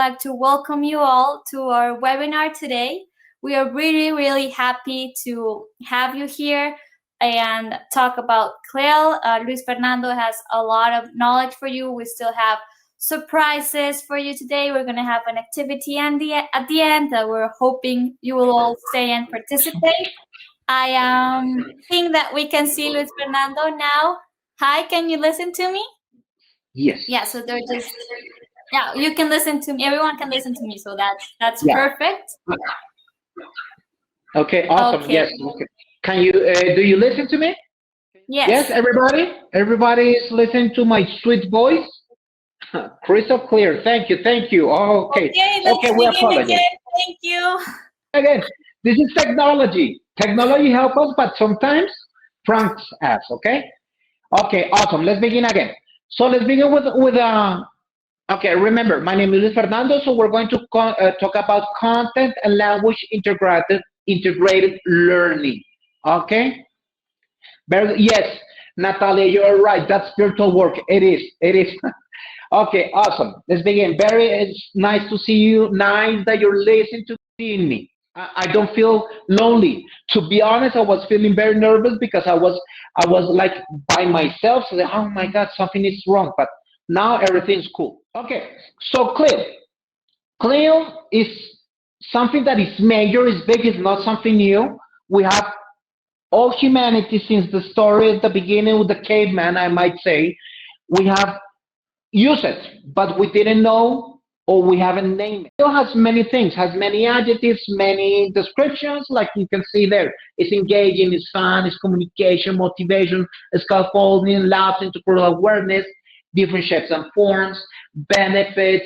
like to welcome you all to our webinar today. We are really happy to have you here and talk about CLIL. Luis Fernando has a lot of knowledge for you. We still have surprises for you today. We're going to have an activity at the end that we're hoping you will all stay and participate. I think that we can see Luis Fernando now. Hi, can you listen to me? Yes. Yeah, so they're just, yeah, you can listen to me. Everyone can listen to me, so that's perfect. Okay, awesome. Okay. Yes. Okay. Can you, do you listen to me? Yes. Yes, everybody? Everybody is listening to my sweet voice? Crystal clear. Thank you. Okay. Okay, we apologize. again. Thank you. Again, this is technology. Technology helps us, but sometimes pranks us, okay? Okay, awesome. Let's begin again. So let's begin with okay, remember, my name is Luis Fernando, so we're going to talk about content and language integrated learning, okay? Yes, Natalia, you're right. That's virtual work. It is. Okay, awesome. Let's begin. It's nice to see you. Nice that you're listening to me. I don't feel lonely. To be honest, I was feeling very nervous because I was like by myself. So that, oh my God, something is wrong. But now everything's cool. Okay, so CLIL. CLIL is something that is major, is big, is not something new. We have all humanity since the story at the beginning with the caveman, I might say. We have used it, but we didn't know or we haven't named it. It has many things, has many adjectives, many descriptions, like you can see there. It's engaging, it's fun, it's communication, motivation, scaffolding, labs, intercultural awareness, different shapes and forms, benefits,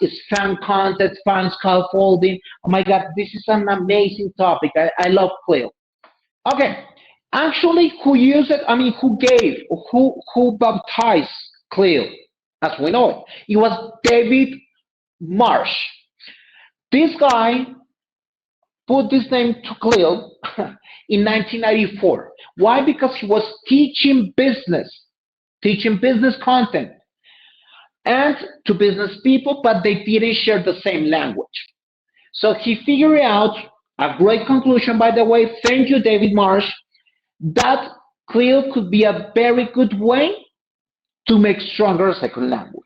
it's fun content, fun scaffolding. Oh my God, this is an amazing topic. I love CLIL. Okay, actually, who used it? I mean, who baptized CLIL? As we know it, it was David Marsh. This guy put this name to CLIL in 1994. Why? Because he was teaching business content and to business people, but they didn't share the same language. So he figured out a great conclusion, by the way. Thank you, David Marsh, that CLIL could be a very good way to make stronger a second language.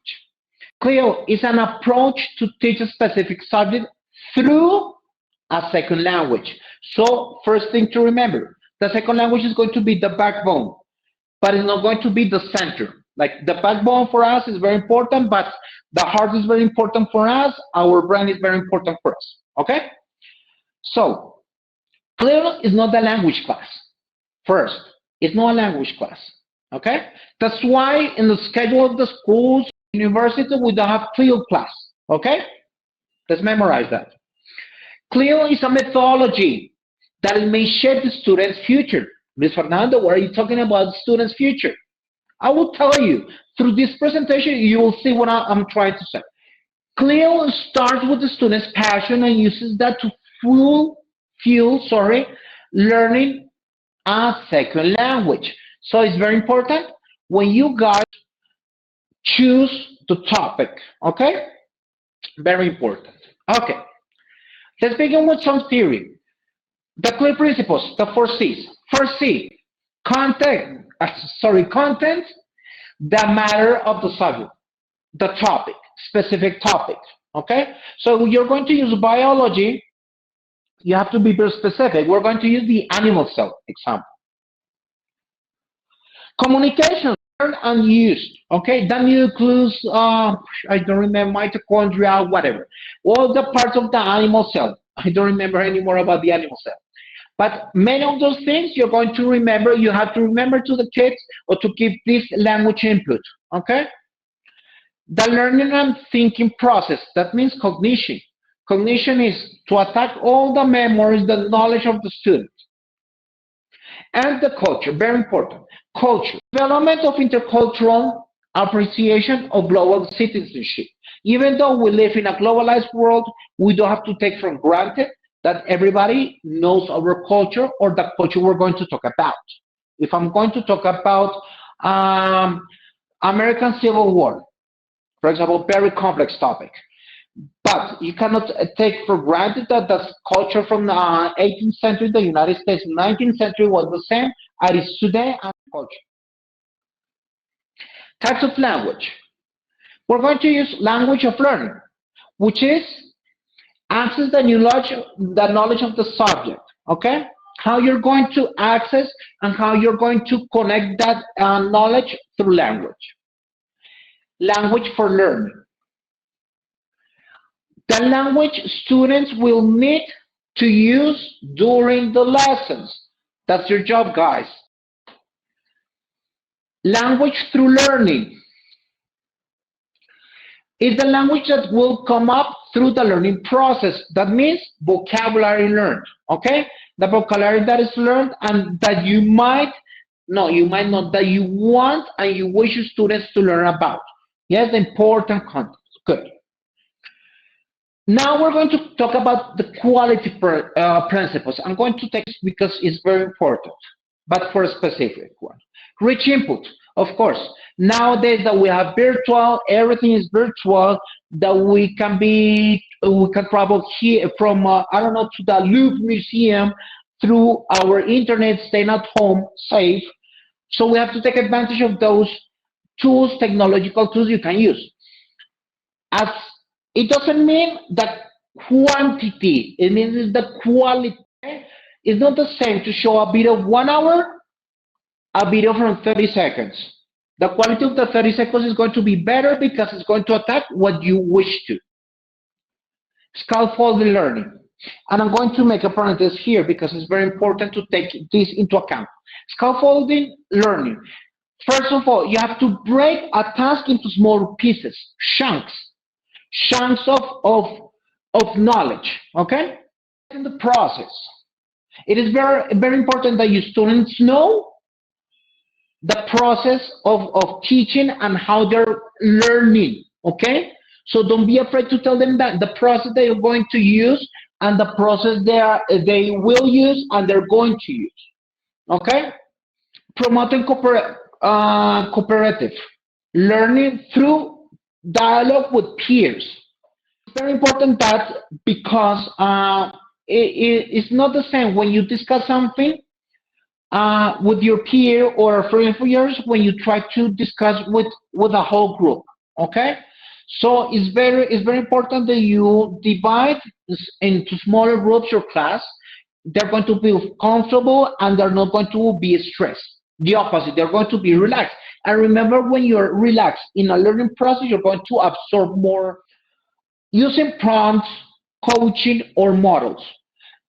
CLIL is an approach to teach a specific subject through a second language. So first thing to remember, the second language is going to be the backbone, but it's not going to be the center. Like the backbone for us is very important, but the heart is very important for us. Our brain is very important for us, okay? So CLIL is not a language class. First, it's not a language class. Okay, that's why in the schedule of the schools, university, we don't have CLIL class. Okay, let's memorize that. CLIL is a methodology that it may shape the student's future. Ms. Fernando, what are you talking about the student's future? I will tell you through this presentation. You will see what I'm trying to say. CLIL starts with the student's passion and uses that to fuel learning a second language. So it's very important when you guys choose the topic, okay? Very important. Okay, let's begin with some theory. The CLIL principles, the 4 C's. First C, content, the matter of the subject, the topic, specific topic, okay? So you're going to use biology, you have to be very specific. We're going to use the animal cell example. Communication, learned and used, okay? That includes, I don't remember, mitochondria, whatever. All the parts of the animal cell. I don't remember anymore about the animal cell. But many of those things you're going to remember. You have to remember to the kids or to give this language input, okay? The learning and thinking process, that means cognition. Cognition is to attack all the memories, the knowledge of the student. And the culture, very important. Culture, development of intercultural appreciation of global citizenship. Even though we live in a globalized world, we don't have to take for granted that everybody knows our culture or the culture we're going to talk about. If I'm going to talk about American Civil War, for example, very complex topic. But you cannot take for granted that the culture from the 18th century, the United States, 19th century was the same as it is today and culture. Types of language. We're going to use language of learning, which is access the knowledge of the subject, okay? How you're going to access and how you're going to connect that knowledge through language. Language for learning. The language students will need to use during the lessons. That's your job, guys. Language through learning is the language that will come up through the learning process. That means vocabulary learned, okay? The vocabulary that is learned and that you might not, that you want and you wish your students to learn about. Yes, the important content. Good. Now we're going to talk about the quality principles. I'm going to take this because it's very important, but for a specific one. Rich input, of course. Nowadays that we have virtual, everything is virtual, that we can travel here from, I don't know, to the Louvre Museum through our internet, staying at home, safe. So we have to take advantage of those tools, technological tools you can use. As it doesn't mean that quantity, it means the quality. It's not the same to show a video of 1 hour, a video from 30 seconds. The quality of the 30 seconds is going to be better because it's going to attack what you wish to. Scaffolding learning. And I'm going to make a parenthesis here because it's very important to take this into account. Scaffolding learning. First of all, you have to break a task into small pieces, chunks of knowledge, okay? In the process, it is very, very important that your students know the process of teaching and how they're learning, okay? So don't be afraid to tell them that the process they are going to use and the process they will use and they're going to use, okay? Promoting cooperative learning through dialogue with peers. It's very important that because it's not the same when you discuss something with your peer or a friend of yours when you try to discuss with a whole group, okay? So it's very important that you divide into smaller groups your class. They're going to be comfortable and they're not going to be stressed. The opposite, they're going to be relaxed. And remember, when you're relaxed in a learning process, you're going to absorb more using prompts, coaching, or models.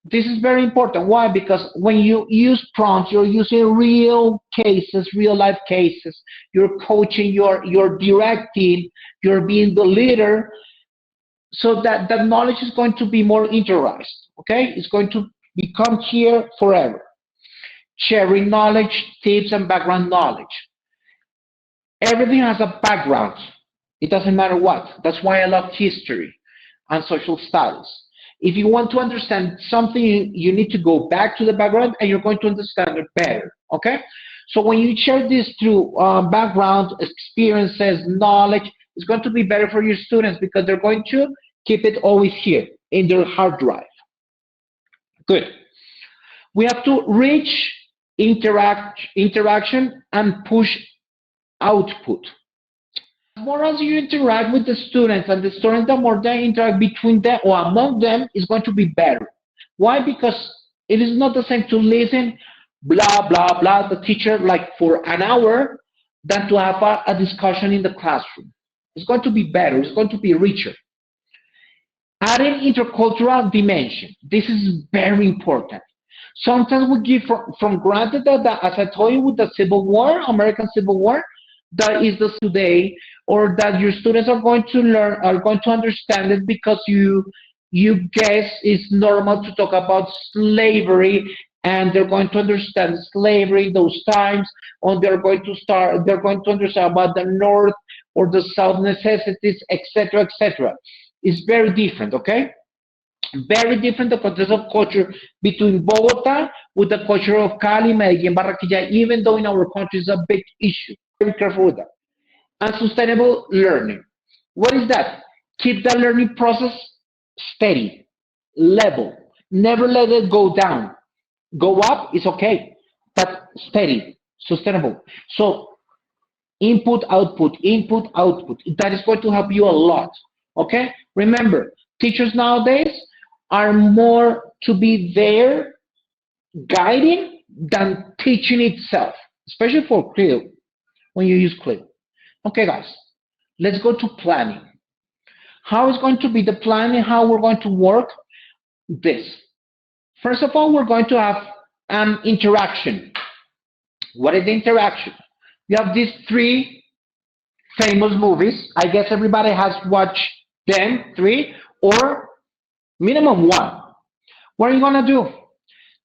This is very important. Why? Because when you use prompts, you're using real cases, real life cases. You're coaching, you're directing, you're being the leader, so that the knowledge is going to be more interiorized, okay? It's going to become here forever. Sharing knowledge, tips, and background knowledge. Everything has a background. It doesn't matter what. That's why I love history and social studies. If you want to understand something, you need to go back to the background and you're going to understand it better, okay? So when you share this through background, experiences, knowledge, it's going to be better for your students because they're going to keep it always here in their hard drive. Good. We have to reach interaction and push output. The more as you interact with the students and the students, the more they interact between them or among them is going to be better. Why? Because it is not the same to listen, blah, blah, blah, the teacher like for an hour than to have a discussion in the classroom. It's going to be better. It's going to be richer. Adding intercultural dimension. This is very important. Sometimes we give from granted that, as I told you with the Civil War, American Civil War, that is the today, or that your students are going to learn, are going to understand it because you guess it's normal to talk about slavery, and they're going to understand slavery those times, or they're going to understand about the North or the South necessities, etc., etc. It's very different, okay? Very different, the context of culture between Bogota with the culture of Cali, Medellin, Barranquilla, even though in our country it's a big issue. Very careful with that. And sustainable learning. What is that? Keep the learning process steady, level. Never let it go down. Go up is okay, but steady, sustainable. So input, output, input, output. That is going to help you a lot. Okay? Remember, teachers nowadays are more to be there guiding than teaching itself, especially for CLIL, when you use CLIL. Okay, guys, let's go to planning. How is going to be the planning, how we're going to work this? First of all, we're going to have an interaction. What is the interaction? We have these three famous movies. I guess everybody has watched them, three, or minimum one. What are you going to do?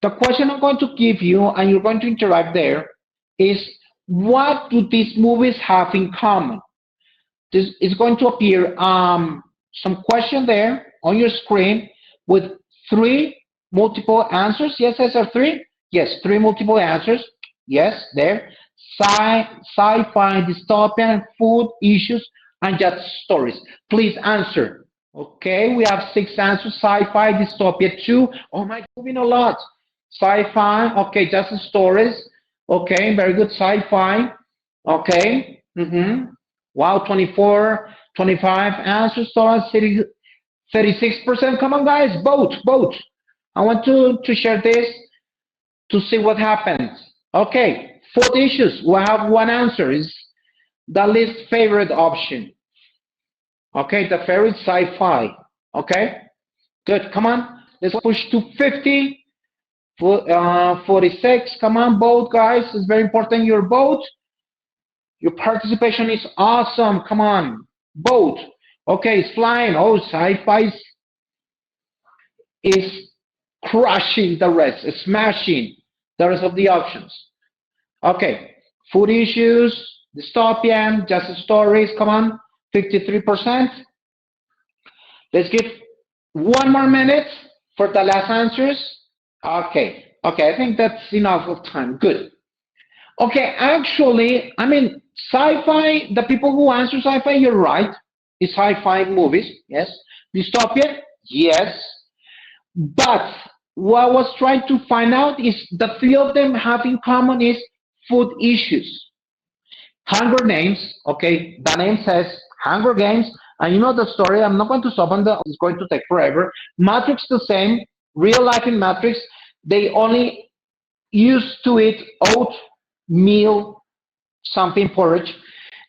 The question I'm going to give you, and you're going to interact there, is what do these movies have in common? This is going to appear some question there on your screen with three multiple answers. Yes, there are three. Yes, three multiple answers. Yes, there. Sci-fi, dystopian, food, issues, and just stories. Please answer. Okay, we have 6 answers. Sci-fi, dystopia, 2. Oh my God, moving a lot. Sci-fi, okay, just stories. Okay, very good. Sci-fi, okay. Wow, 24, 25 answers. So 36%. Come on, guys, vote. I want to share this to see what happens. Okay, food issues. We have one answer. Is the least favorite option. Okay, the favorite sci-fi. Okay, good. Come on, let's push to 50. 46. Come on, vote, guys. It's very important. Your vote. Your participation is awesome. Come on, vote. Okay, it's flying. Oh, sci-fi is crushing the rest, smashing the rest of the options. Okay, food issues, dystopian, just stories. Come on, 53%. Let's give 1 more minute for the last answers. Okay, I think that's enough of time. Good. Okay, actually, I mean, sci-fi, the people who answer sci-fi, you're right. It's sci-fi movies, yes. Dystopian, yes. But what I was trying to find out is the three of them have in common is food issues. Hunger Games, okay, the name says Hunger Games, and you know the story. I'm not going to stop on that. It's going to take forever. Matrix the same. Real life in Matrix, they only used to eat oatmeal, something porridge.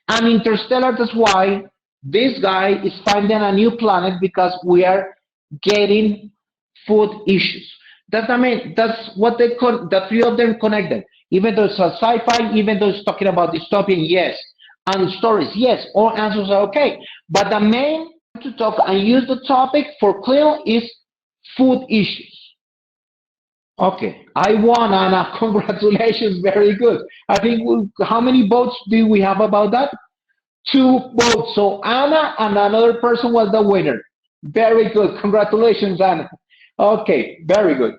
And Interstellar, that's why this guy is finding a new planet because we are getting food issues. That's what they the three of them connect them. Even though it's a sci-fi, even though it's talking about dystopian, yes, and stories, yes, all answers are okay. But the main to talk and use the topic for CLIL is food issues. Okay, I won, Anna. Congratulations, very good. I think how many votes do we have about that? 2 votes. So Anna and another person was the winner. Very good. Congratulations, Anna. Okay, very good.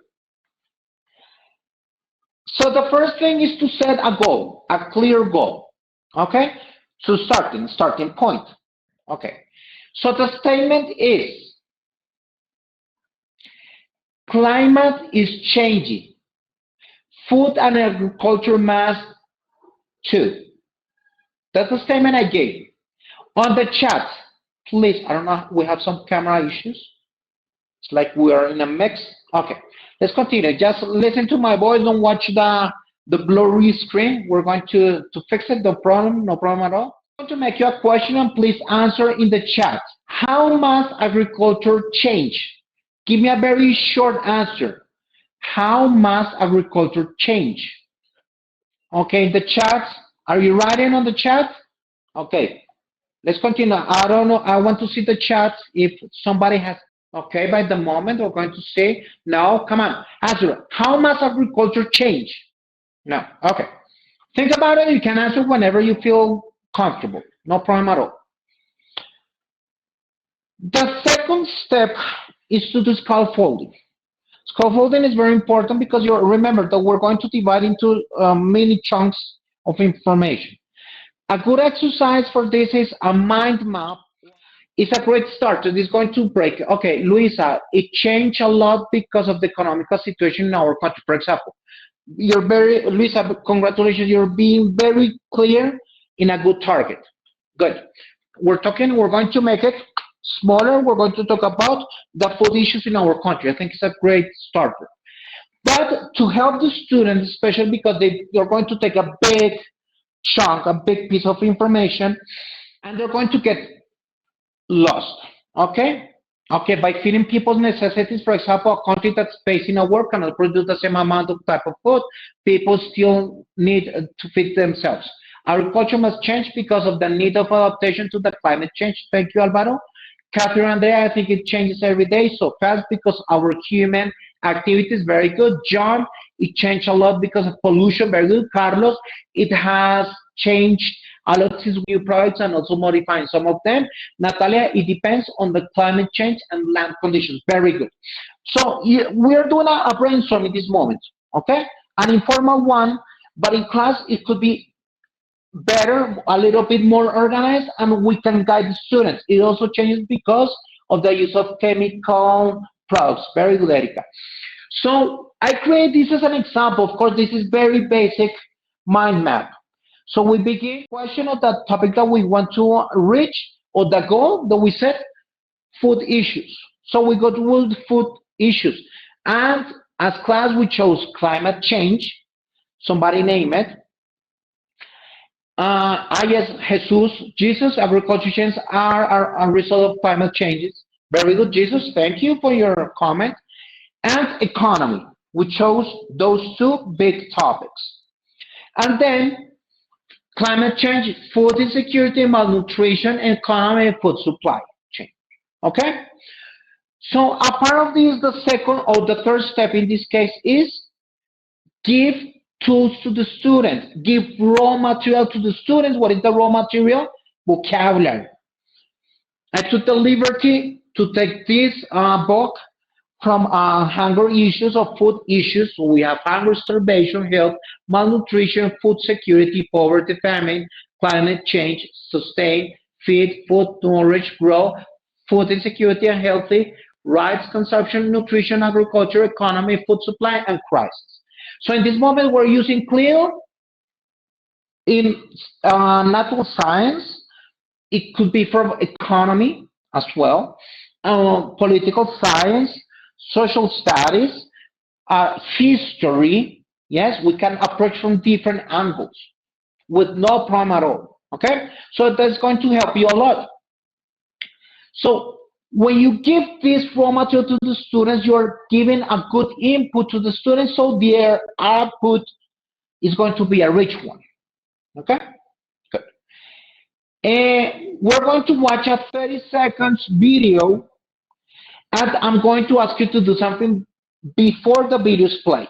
So the first thing is to set a goal, a clear goal. Okay, so starting point. Okay, so the statement is, climate is changing. Food and agriculture must too. That's the statement I gave. On the chat, please, I don't know, we have some camera issues. It's like we are in a mix. Okay, let's continue. Just listen to my voice, don't watch the blurry screen. We're going to fix it, no problem at all. I'm going to make you a question and please answer in the chat. How must agriculture change? Give me a very short answer. How must agriculture change? Okay, the chat. Are you writing on the chat? Okay, let's continue. I don't know. I want to see the chat if somebody has. Okay, by the moment we're going to say no. Come on, answer. How must agriculture change? No. Okay. Think about it. You can answer whenever you feel comfortable. No problem at all. The second step is to do scaffolding. Scaffolding is very important because you remember that we're going to divide into many chunks of information. A good exercise for this is a mind map. it's a great start. So it's going to break. Okay, Luisa, it changed a lot because of the economical situation in our country. For example, you're very, Luisa, congratulations. You're being very clear in a good target. Good. We're going to make it smaller. We're going to talk about the food issues in our country. I think it's a great starter. But to help the students, especially because they're going to take a big chunk, a big piece of information, and they're going to get lost. Okay? Okay, by feeding people's necessities, for example, a country that's facing a war cannot produce the same amount of type of food. People still need to feed themselves. Agriculture must change because of the need of adaptation to the climate change. Thank you, Alvaro. Catherine Andrea, I think it changes every day so fast because our human activity is very good. John, it changed a lot because of pollution, very good. Carlos, it has changed a lot since new products and also modifying some of them. Natalia, it depends on the climate change and land conditions, very good. So we're doing a brainstorm in this moment, okay? An informal one, but in class it could be better, a little bit more organized, and we can guide the students. It also changes because of the use of chemical products. Very good, Erica. So I create this as an example. Of course, this is very basic mind map. So we begin question of the topic that we want to reach, or the goal that we set, food issues. So we go to food issues. And as class, we chose climate change. Somebody name it. Yes, Jesus, agriculture change are a result of climate changes. Very good, Jesus. Thank you for your comment. And economy. We chose those two big topics. And then climate change, food insecurity, malnutrition, economy, and food supply chain. Okay? So a part of this, the second or the third step in this case is give tools to the students, give raw material to the students. What is the raw material? Vocabulary. I took the liberty to take this book from hunger issues or food issues. So we have hunger, starvation, health, malnutrition, food security, poverty, famine, climate change, sustain, feed, food, nourish, grow, food insecurity and healthy, rights, consumption, nutrition, agriculture, economy, food supply, and crisis. So in this moment, we're using CLIL in natural science. It could be from economy as well, political science, social studies, history. Yes, we can approach from different angles with no problem at all. Okay, so that's going to help you a lot. So when you give this raw material to the students, you're giving a good input to the students, so their output is going to be a rich one. Okay? Good. We're going to watch a 30 seconds video, and I'm going to ask you to do something before the video is played.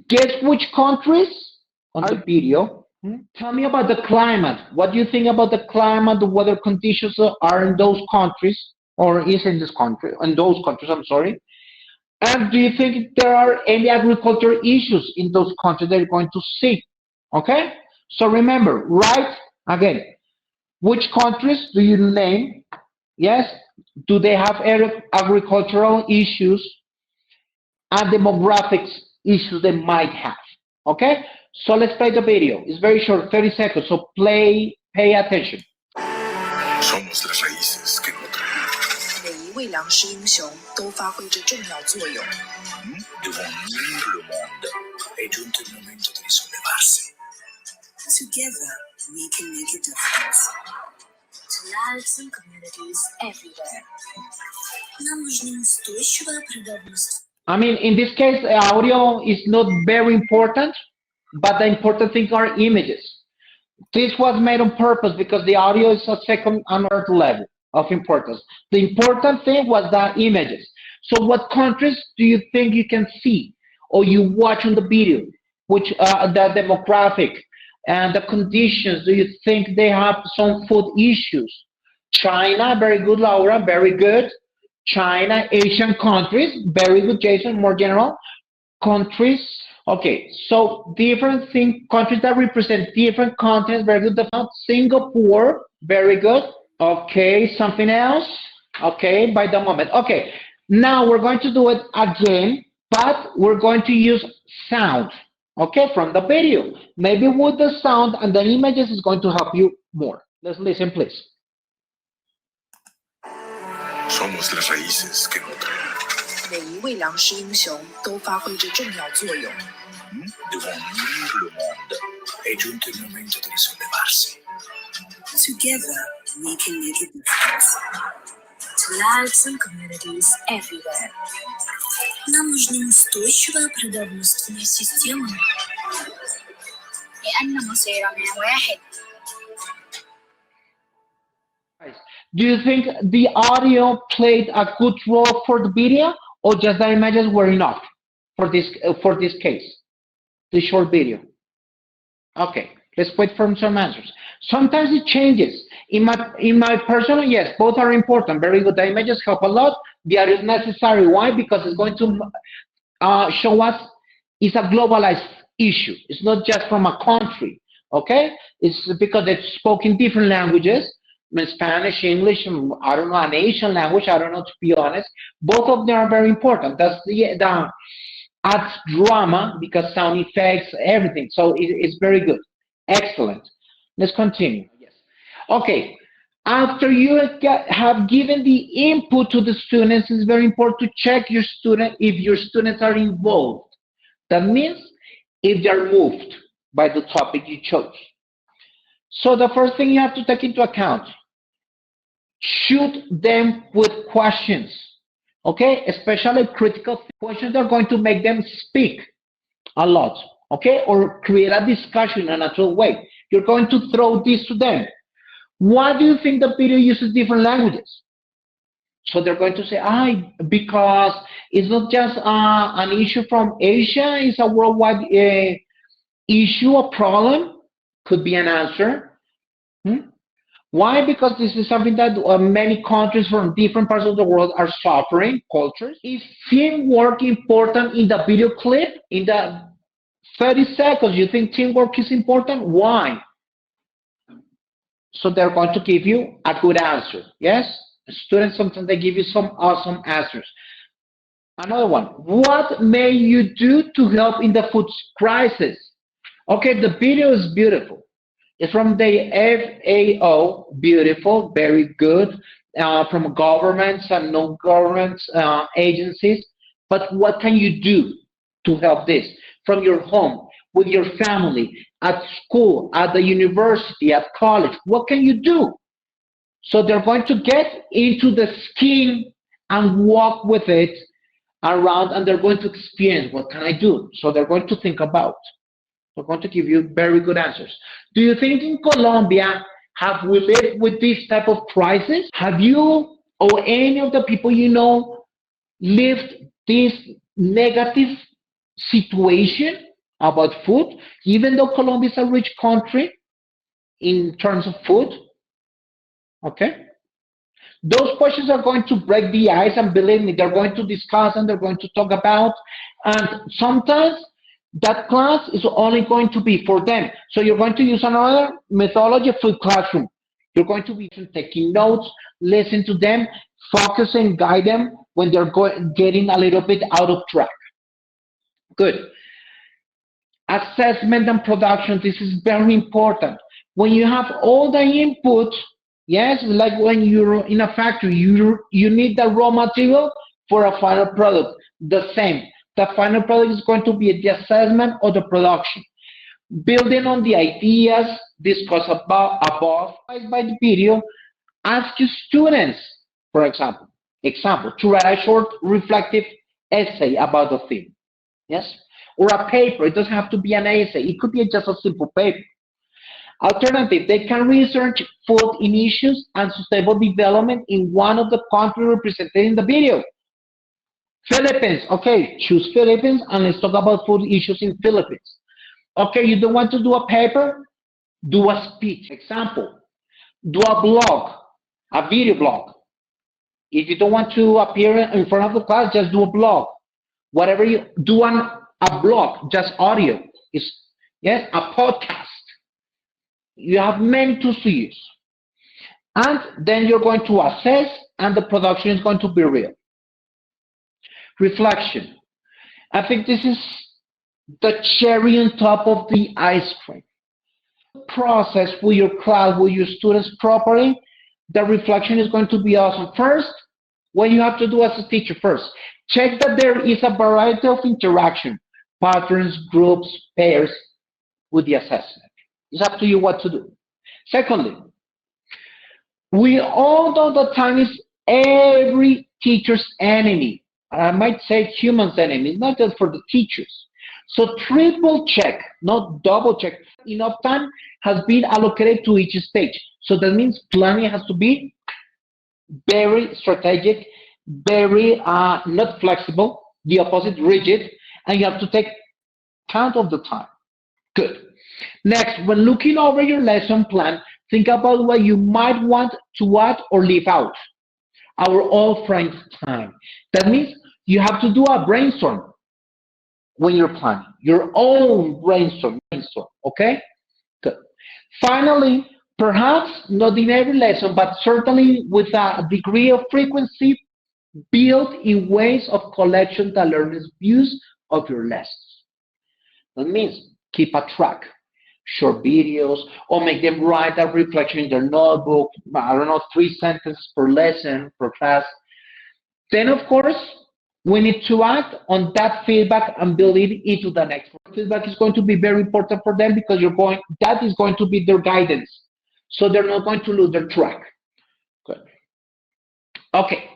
Guess which countries on the video. Tell me about the climate. What do you think about the climate, the weather conditions are in those countries, or is in this country, in those countries, I'm sorry. And do you think there are any agricultural issues in those countries that you're going to see? Okay? So remember, write again. Which countries do you name? Yes? Do they have agricultural issues and demographics issues they might have? Okay? So let's play the video. It's very short, 30 seconds. So pay attention. Somos las raíces que nutren. 每一位粮食英雄都发挥着重要作用。Devons unir le monde. È giunto il momento di risollevarsi. Together, we can make a difference. To lives and communities everywhere. Нам нужна устойчивая пригодность. I mean, in this case, audio is not very important, but the important thing are images. This was made on purpose because the audio is a second and third level of importance. The important thing was the images. So what countries do you think you can see or you watch on the video? Which the demographic and the conditions, do you think they have some food issues? China, very good, Laura, very good. China, Asian countries, very good, Jason, more general. Countries, okay, so different countries that represent different continents, very good. Singapore, very good. Okay, something else? Okay, by the moment. Okay, now we're going to do it again, but we're going to use sound, okay, from the video. Maybe with the sound and the images is going to help you more. Let's listen, please. Somos las raíces que nutren. 每一位良师英雄都发挥着重要作用。Devant unir le monde, è giunto il momento di risollevarsi. Together, we can make a difference. To lives and communities everywhere. Нам нужна устойчивая продовольственная система. لأن مصيرنا واحد. Do you think the audio played a good role for the video, or just the images were enough for this case, the short video? Okay, let's wait for some answers. Sometimes it changes. In my personal, yes, both are important. Very good. The images help a lot. The audio is necessary. Why? Because it's going to show us it's a globalized issue. It's not just from a country. Okay, it's because it's spoken in different languages. Spanish, English, I don't know, an Asian language, I don't know, to be honest. Both of them are very important. That's the adds drama because sound effects, everything. So it's very good. Excellent. Let's continue. Yes. Okay. After you have given the input to the students, it's very important to check your student if your students are involved. That means if they're moved by the topic you chose. So the first thing you have to take into account, shoot them with questions, okay? Especially critical questions that are going to make them speak a lot, okay? Or create a discussion in a natural way. You're going to throw this to them. Why do you think the video uses different languages? So they're going to say, because it's not just an issue from Asia, it's a worldwide issue, a problem, could be an answer. Why? Because this is something that many countries from different parts of the world are suffering, cultures. Is teamwork important in the video clip? In the 30 seconds, you think teamwork is important? Why? So they're going to give you a good answer. Yes? Students, sometimes they give you some awesome answers. Another one. What may you do to help in the food crisis? Okay, the video is beautiful. It's from the FAO, beautiful, very good, from governments and non-government agencies. But what can you do to help this? From your home, with your family, at school, at the university, at college, what can you do? So they're going to get into the skin and walk with it around, and they're going to experience, what can I do? So they're going to think about. We're going to give you very good answers. Do you think in Colombia, have we lived with this type of crisis? Have you or any of the people you know lived this negative situation about food, even though Colombia is a rich country in terms of food? Okay. Those questions are going to break the ice, and believe me, they're going to discuss and they're going to talk about, and sometimes that class is only going to be for them. So you're going to use another methodology for classroom. You're going to be taking notes, listen to them, focus and guide them when they're getting a little bit out of track. Good. Assessment and production, this is very important. When you have all the input, yes, like when you're in a factory, you need the raw material for a final product. The same. The final product is going to be the assessment or the production. Building on the ideas discussed above by the video, ask your students, for example, to write a short reflective essay about the theme. Yes? Or a paper. It doesn't have to be an essay. It could be just a simple paper. Alternative, they can research food in issues and sustainable development in one of the countries represented in the video. Philippines, okay, choose Philippines and let's talk about food issues in Philippines. Okay, you don't want to do a paper? Do a speech. Example, do a blog, a video blog. If you don't want to appear in front of the class, just do a blog. Whatever you do a blog, just audio. Yes, a podcast. You have many tools to use. And then you're going to assess, and the production is going to be real. Reflection. I think this is the cherry on top of the ice cream. Process with your class, with your students properly, the reflection is going to be awesome. First, what you have to do as a teacher first, check that there is a variety of interaction, patterns, groups, pairs with the assessment. It's up to you what to do. Secondly, we all know that time is every teacher's enemy. I might say human's enemy, not just for the teachers. So triple check, not double check. Enough time has been allocated to each stage. So that means planning has to be very strategic, very not flexible, the opposite, rigid, and you have to take count of the time. Good. Next, when looking over your lesson plan, think about what you might want to add or leave out. Our old friends' time. That means you have to do a brainstorm when you're planning, your own brainstorm, okay? Good. Finally, perhaps not in every lesson, but certainly with a degree of frequency, build in ways of collection the learner's views of your lessons. That means keep a track, short videos, or make them write a reflection in their notebook, I don't know, 3 sentences per lesson, per class. Then, of course, we need to act on that feedback and build it into the next one. Feedback is going to be very important for them because that is going to be their guidance. So they're not going to lose their track. Good. Okay.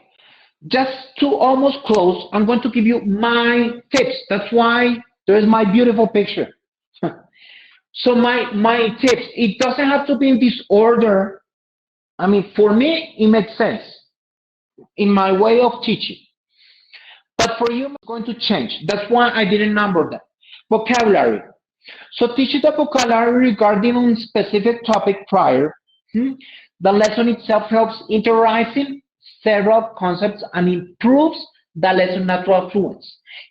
Just to almost close, I'm going to give you my tips. That's why there is my beautiful picture. So my tips, it doesn't have to be in this order. I mean, for me, it makes sense in my way of teaching. But for you, it's going to change. That's why I didn't number that. Vocabulary. So teach the vocabulary regarding a specific topic prior. The lesson itself helps interiorizing several concepts and improves the lesson natural fluence.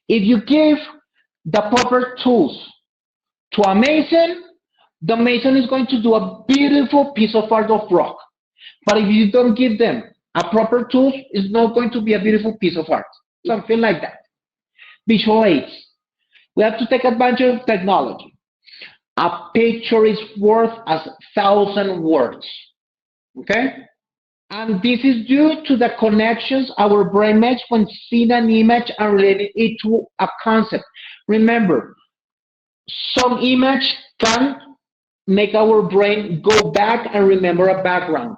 If you give the proper tools to a mason, the mason is going to do a beautiful piece of art of rock. But if you don't give them a proper tools, it's not going to be a beautiful piece of art. Something like that. Visual aids. We have to take advantage of technology. A picture is worth 1,000 words. Okay? And this is due to the connections our brain makes when seeing an image and relating it to a concept. Remember, some image can make our brain go back and remember a background.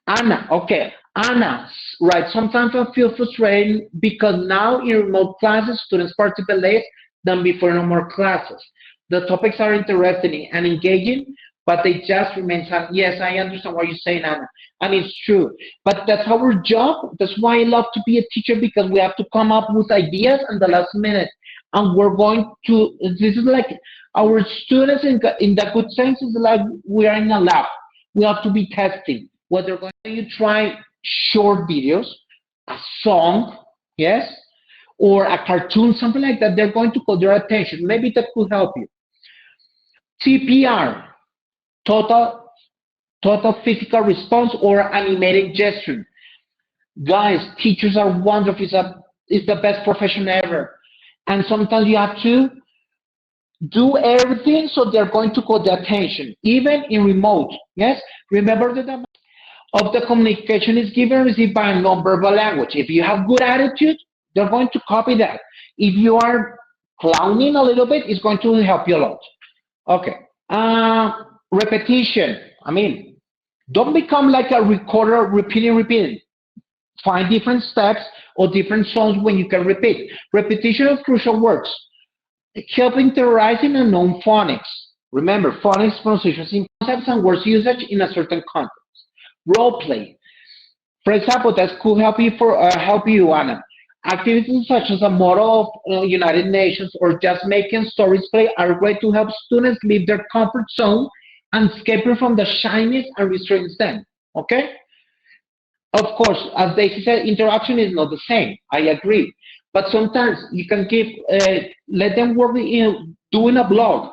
Anna, okay. Anna, right, sometimes I feel frustrated because now in remote classes, students participate less than before in normal classes. The topics are interesting and engaging, but they just remain silent. Yes, I understand what you're saying, Anna, and it's true. But that's our job. That's why I love to be a teacher, because we have to come up with ideas in the last minute. And we're going to, this is like our students in the good sense is like we are in a lab. We have to be testing. What they're going to try short videos, a song, yes, or a cartoon, something like that. They're going to call their attention. Maybe that could help you. TPR, total physical response or animated gesture. Guys, teachers are wonderful. It's the best profession ever. And sometimes you have to do everything so they're going to call the attention, even in remote. Yes, remember that of the communication is given and received by nonverbal language. If you have good attitude, they're going to copy that. If you are clowning a little bit, it's going to help you a lot. Okay. Repetition. I mean, don't become like a recorder, repeating. Find different steps or different songs when you can repeat. Repetition of crucial words. Help interiorizing unknown phonics. Remember, phonics, pronunciations in concepts and words usage in a certain context. Role play. For example, that could help you, Anna. Activities such as a model of United Nations or just making stories play are great to help students leave their comfort zone and escaping from the shyness and restraints them. Okay? Of course, as Daisy said, interaction is not the same. I agree. But sometimes you can let them work in doing a blog,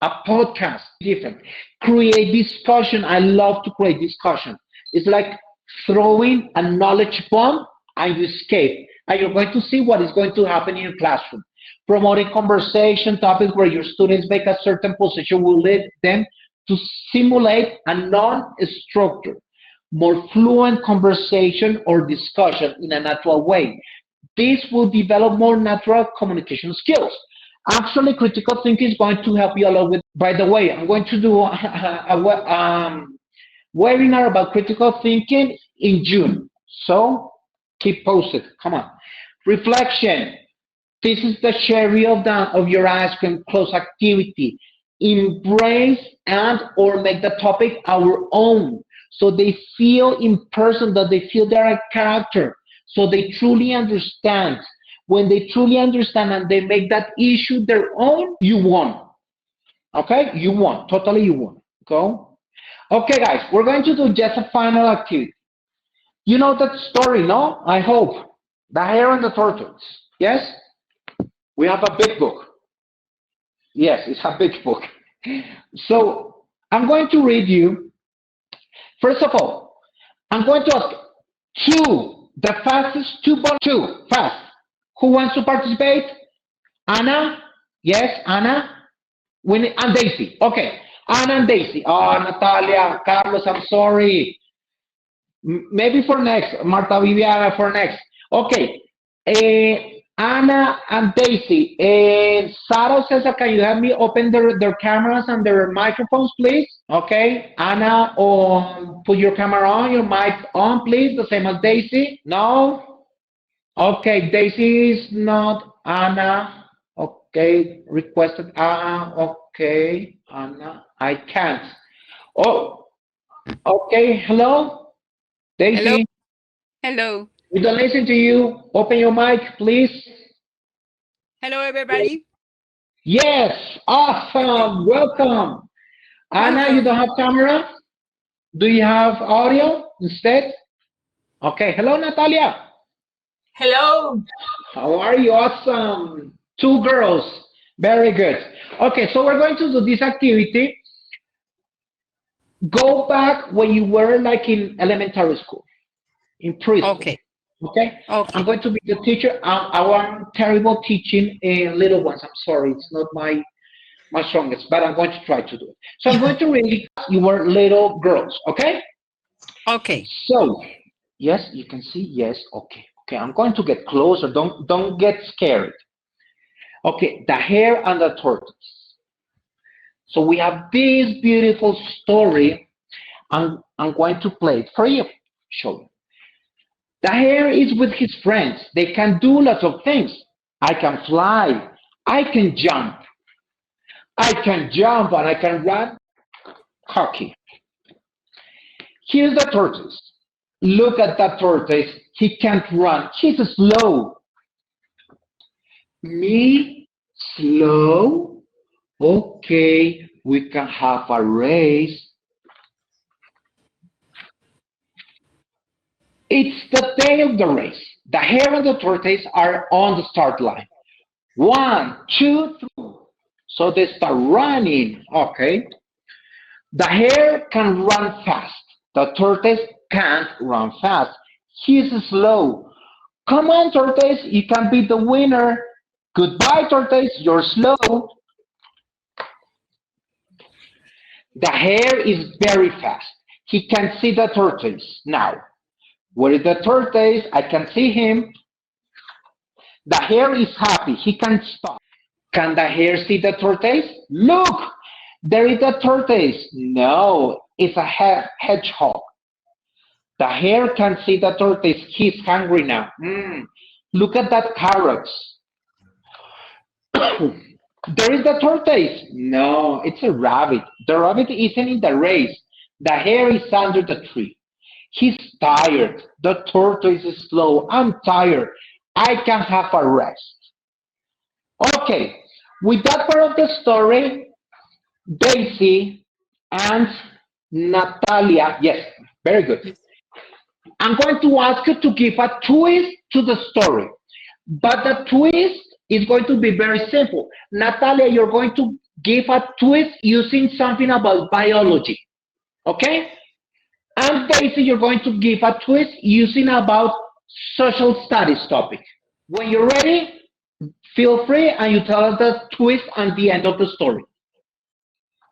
a podcast, different. Create discussion. I love to create discussion. It's like throwing a knowledge bomb and you escape. And you're going to see what is going to happen in your classroom. Promoting conversation topics where your students make a certain position will lead them to simulate a non-structured, more fluent conversation or discussion in a natural way. This will develop more natural communication skills. Actually, critical thinking is going to help you a lot with, by the way, I'm going to do a webinar about critical thinking in June. So keep posted, come on. Reflection. This is the cherry of your ice cream close activity. Embrace and or make the topic our own. So they feel in person, that they feel they're a character. So they truly understand. When they truly understand and they make that issue their own, you won. Okay, you won, totally you won. Go. Okay guys, we're going to do just a final activity. You know that story, no? I hope. The hare and the tortoise, yes? We have a big book. Yes, it's a big book. So I'm going to read you. First of all, I'm going to ask the fastest two, fast. Who wants to participate? Anna? Yes, Anna? And Daisy. Okay, Anna and Daisy. Oh, Natalia, Carlos, I'm sorry. Maybe for next, Marta Viviana for next. Okay, Anna and Daisy. Sarah Cesar, can you help me open their cameras and their microphones, please? Okay, Anna, put your camera on, your mic on, please, the same as Daisy. No? Okay, Daisy is not. Anna, okay, requested Anna, okay, Anna, I can't. Oh, okay, hello, Daisy. Hello. Hello. We don't listen to you. Open your mic, please. Hello, everybody. Yes, awesome, welcome. Anna, you don't have camera? Do you have audio instead? Okay, hello, Natalia. Hello. How are you? Awesome. Two girls. Very good. Okay, so we're going to do this activity. Go back when you were like in elementary school, in preschool. Okay. Okay? Okay. I'm going to be the teacher. I'm terrible teaching little ones. I'm sorry. It's not my strongest, but I'm going to try to do it. So I'm going to read you were little girls. Okay? Okay. So, yes, you can see. Yes. Okay. Okay, I'm going to get closer. Don't get scared. Okay, the hare and the tortoise. So we have this beautiful story. I'm going to play it for you. Show you. The hare is with his friends. They can do lots of things. I can fly. I can jump. I can jump and I can run. Hockey. Here's the tortoise. Look at that tortoise. He can't run. He's slow. Me? Slow? Okay, we can have a race. It's the day of the race. The hare and the tortoise are on the start line. 1, 2, 3. So they start running. Okay. The hare can run fast. The tortoise can't run fast. He's slow. Come on, tortoise, you can be the winner. Goodbye, tortoise, you're slow. The hare is very fast. He can see the tortoise. Now, where is the tortoise? I can see him. The hare is happy. He can stop. Can the hare see the tortoise? Look, there is a tortoise. No, it's a hedgehog. The hare can see the tortoise. He's hungry now. Look at that carrots. There is the tortoise. No, it's a rabbit. The rabbit isn't in the race. The hare is under the tree. He's tired. The tortoise is slow. I'm tired. I can have a rest. Okay, with that part of the story, Daisy and Natalia, yes, very good. I'm going to ask you to give a twist to the story, but the twist is going to be very simple. Natalia, you're going to give a twist using something about biology, okay? And Daisy, you're going to give a twist using about social studies topic. When you're ready, feel free and you tell us the twist at the end of the story.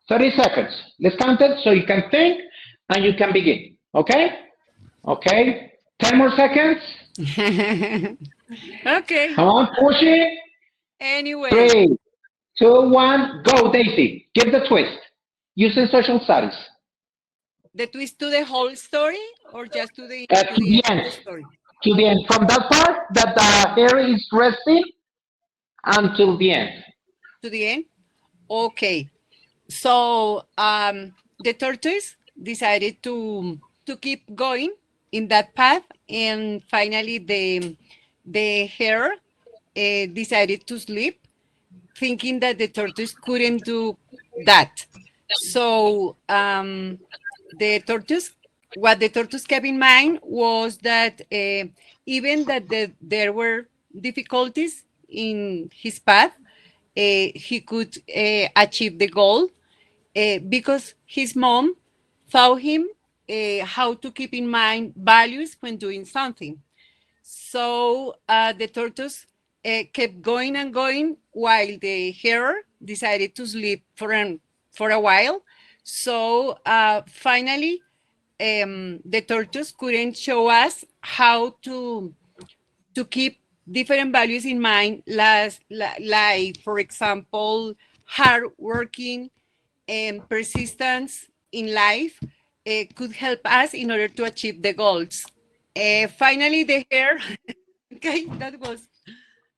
30 seconds. Let's count it so you can think and you can begin. Okay? Okay. 10 more seconds. Okay. Come on, push it. Anyway. 3, 2, 1, go, Daisy. Give the twist. Using social studies. The twist to the whole story or just to the, To the end end. of the story? To the end. From that part that the hair is resting until the end. To the end? Okay. So the tortoise decided to keep going in that path, and finally the hare decided to sleep, thinking that the tortoise couldn't do that. So what the tortoise kept in mind was that even that there were difficulties in his path, he could achieve the goal because his mom taught him how to keep in mind values when doing something. So the tortoise kept going and going while the hare decided to sleep for a while. So finally, the tortoise couldn't show us how to keep different values in mind, like for example, hard working and persistence in life could help us in order to achieve the goals. Finally, the hare. Okay, that was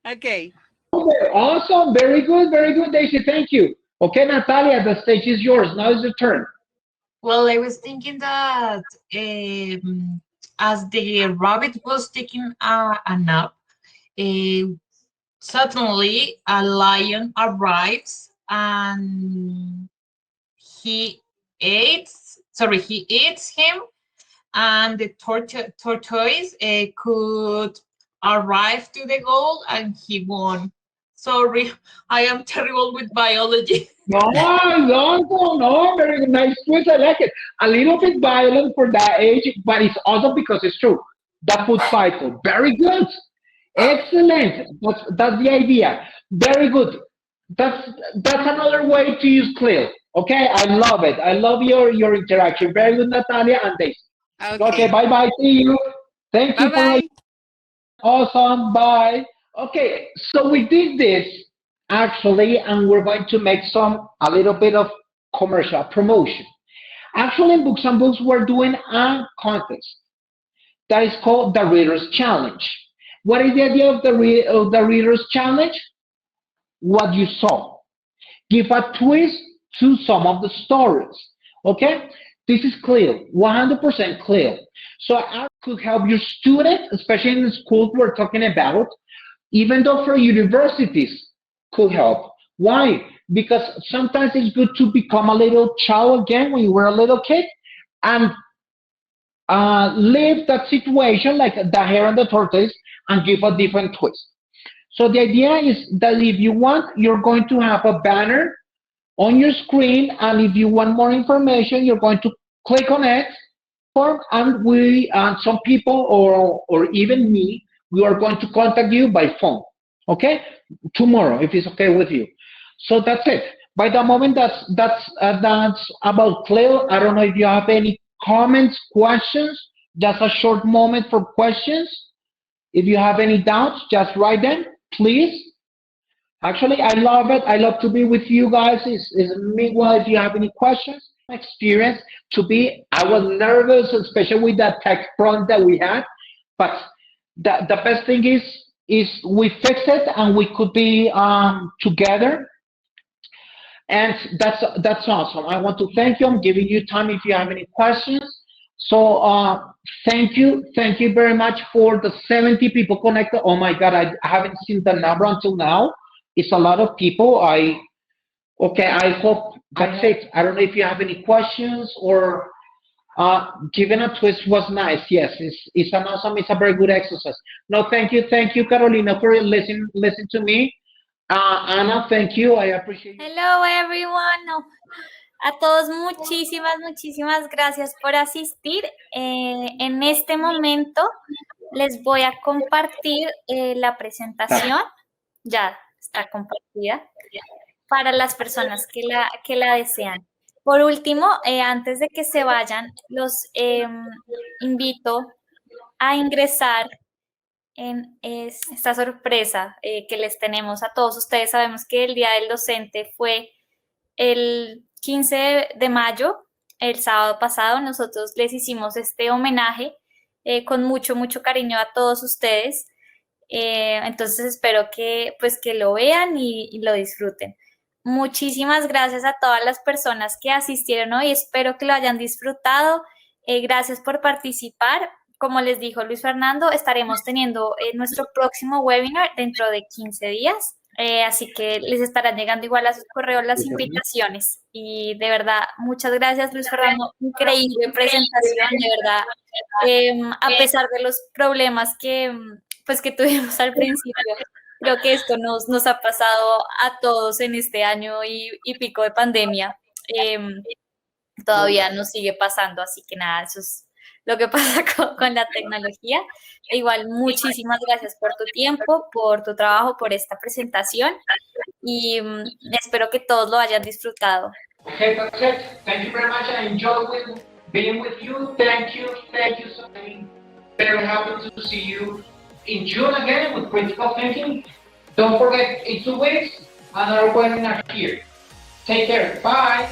okay. Okay, awesome. Very good, Daisy. Thank you. Okay, Natalia, the stage is yours. Now is your turn. Well, I was thinking that as the rabbit was taking a nap, suddenly a lion arrives and he he eats him, and the tortoise could arrive to the goal and he won. Sorry, I am terrible with biology. No, very nice twist. I like it. A little bit violent for that age, but it's also because it's true. The food cycle. Very good. Excellent. That's the idea. Very good. That's another way to use CLIL. Okay, I love it. I love your interaction. Very good, Natalia and Daisy. Okay, bye. See you. Thank you for Bye. awesome. Bye. Okay, so we did this actually, and we're going to make a little bit of commercial promotion. Actually, in Books and Books, we're doing a contest that is called the Reader's Challenge. What is the idea of the Reader's Challenge? What you saw. Give a twist to some of the stories. Okay? This is clear, 100% clear. So I could help your students, especially in the schools we're talking about, even though for universities could help. Why? Because sometimes it's good to become a little child again when you were a little kid and live that situation like the hare and the tortoise and give a different twist. So the idea is that if you want, you're going to have a banner on your screen, and if you want more information, you're going to click on it, and we, some people or even me, we are going to contact you by phone, okay? Tomorrow, if it's okay with you. So that's it. By the moment, that's about CLIL. I don't know if you have any comments, questions. Just a short moment for questions. If you have any doubts, just write them, please. Actually, I love it. I love to be with you guys. Meanwhile, if you have any questions, experience I was nervous, especially with that tech front that we had, but the best thing is we fixed it and we could be together, and that's awesome. I want to thank you. I'm giving you time if you have any questions. So thank you very much for the 70 people connected. Oh my God, I haven't seen the number until now. It's a lot of people. I hope that's it. I don't know if you have any questions or giving a twist was nice. Yes, it's a very good exercise. No, thank you, Carolina, for listening to me. Anna, thank you. I appreciate you. Hello, everyone. A todos muchísimas gracias por asistir. En este momento les voy a compartir la presentación. Ya está compartida para las personas que la desean. Por último, antes de que se vayan, los invito a ingresar en esta sorpresa que les tenemos a todos ustedes. Sabemos que el Día del Docente fue el 15 de mayo, el sábado pasado. Nosotros les hicimos este homenaje con mucho cariño a todos ustedes. Entonces espero que lo vean y lo disfruten. Muchísimas gracias a todas las personas que asistieron hoy. Espero que lo hayan disfrutado. Gracias por participar. Como les dijo Luis Fernando, estaremos teniendo nuestro próximo webinar dentro de 15 días. Así que les estarán llegando igual a sus correos las invitaciones. Y de verdad, muchas gracias, Luis Fernando. Increíble presentación, de verdad. A pesar de los problemas que tuvimos al principio, creo que esto nos ha pasado a todos en este año y pico de pandemia. Todavía nos sigue pasando, así que nada, eso es lo que pasa con la tecnología. E igual, muchísimas gracias por tu tiempo, por tu trabajo, por esta presentación y espero que todos lo hayan disfrutado. Okay, that's it. Thank you very much. I enjoyed being with you. Thank you so much. Very happy to see you in June again with critical thinking. Don't forget, in 2 weeks, another webinar here. Take care. Bye.